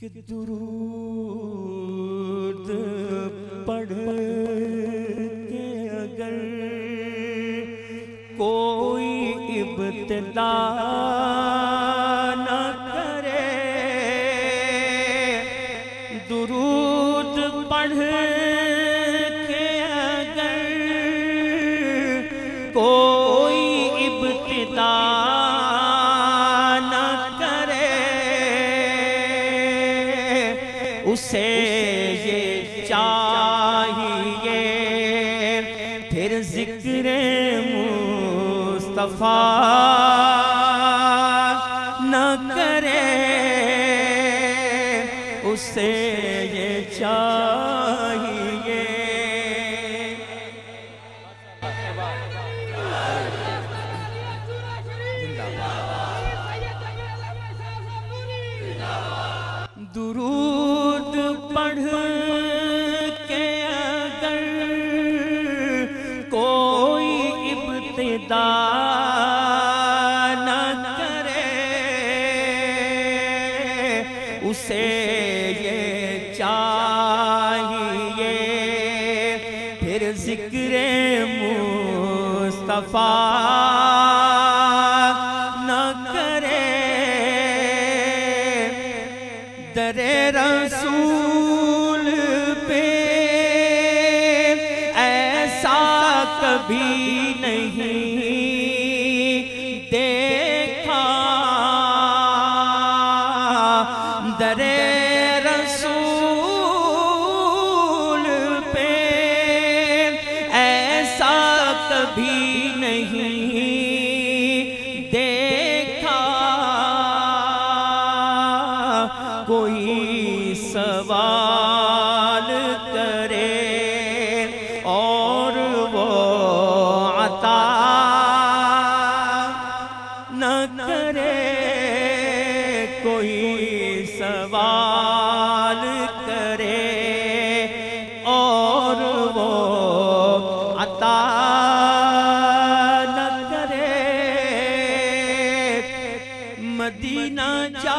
कि दुरूद पढ़ के अगर कोई इब्तिदा न करे, दुरूद पढ़ के अगर कोई इब्तिदा उसे ये चाहिए फिर जिक्र मुस्तफा न करे, उसे ये चाहिए। दुरूद पढ़ के अगर कोई इब्तिदा न करे, उसे ये चाहिए फिर जिक्र मुस्तफा न करे। दरे रसूल पे ऐसा कभी नहीं देखा, दरे रसूल पे ऐसा कभी नहीं देखा। कोई सवाल करे और वो अता न करे, कोई सवाल करे और वो अता न करे। मदीना जा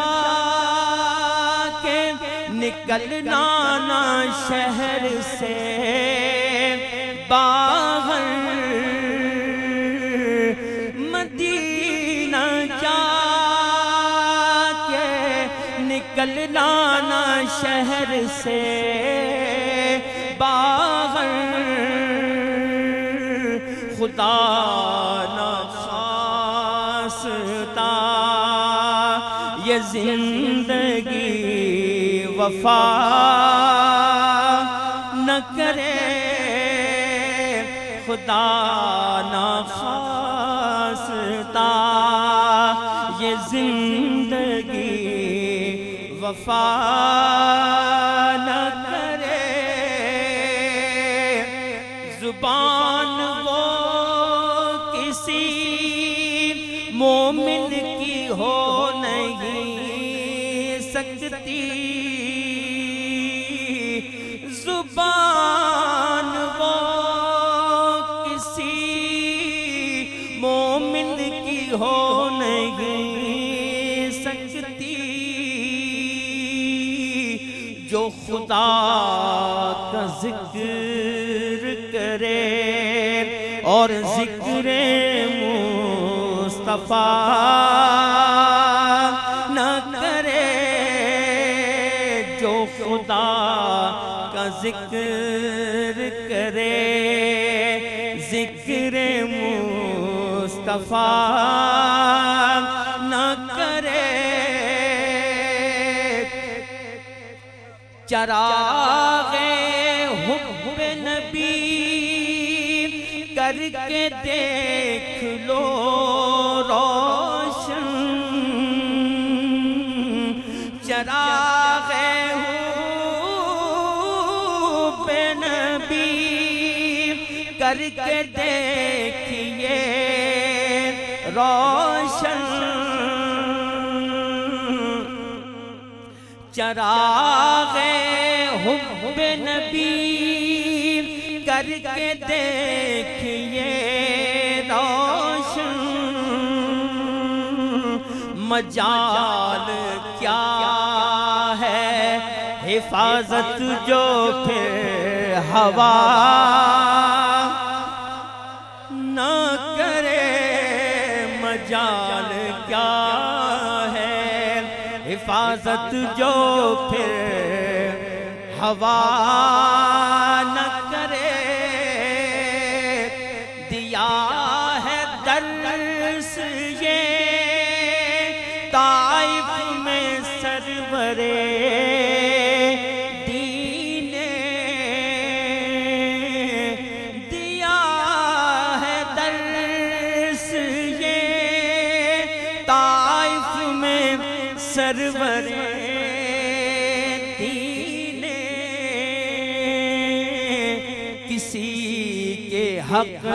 निकलना ना शहर से बाहर, मदीना जाके निकलना ना शहर से बाहर। खुदा ना खास्ता ये जिंदगी वफा न करे, खुदा ना खास्ता ये जिंदगी वफा न करे। जुबान वो किसी मोमिन की हो नहीं सकती, जुबान वो किसी मोमिन की हो नहीं सकती। जो खुदा का जिक्र करे और जिक्र मुस्तफा न करे, जो खुदा का जिक्र करे जिक्र मुस्तफा न करे। चरागे हुब्बे नबी करके देख लो रोशन, चरागे हुब्बे नबी करके देखिए रोशन। चरागे हुब्बे नबी करके देखिए रोशन। मजाल क्या है हिफाजत जो फिर हवा न करे मजाल क्या है, हिफाजत जो फिर हवा न करे, दिया है दर्स ये ताइफ में सरवरे दीने, दिया है दर्स ये ताइफ में सरवरे दीने, किसी के हक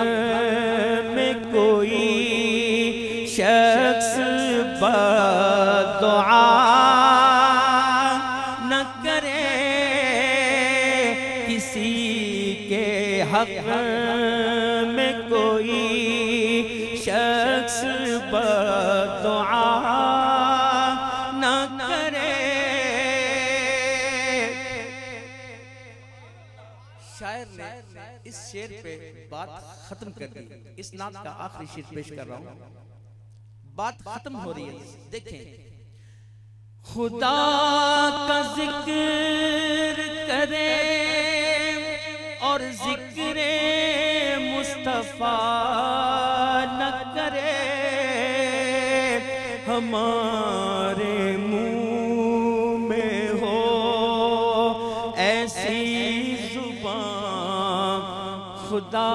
में कोई शख्स बदुआ न करे, किसी के हक में कोई शख्स बदुआ न करे। शायर ने इस शेर पे बात खत्म कर दी। इस नात का आखिरी शेर पेश कर रहा हूं, बात खत्म हो रही है। देखें, खुदा का जिक्र करे और जिक्र मुस्तफा न करे, हमारे मुंह में हो ऐसी जुबान खुदा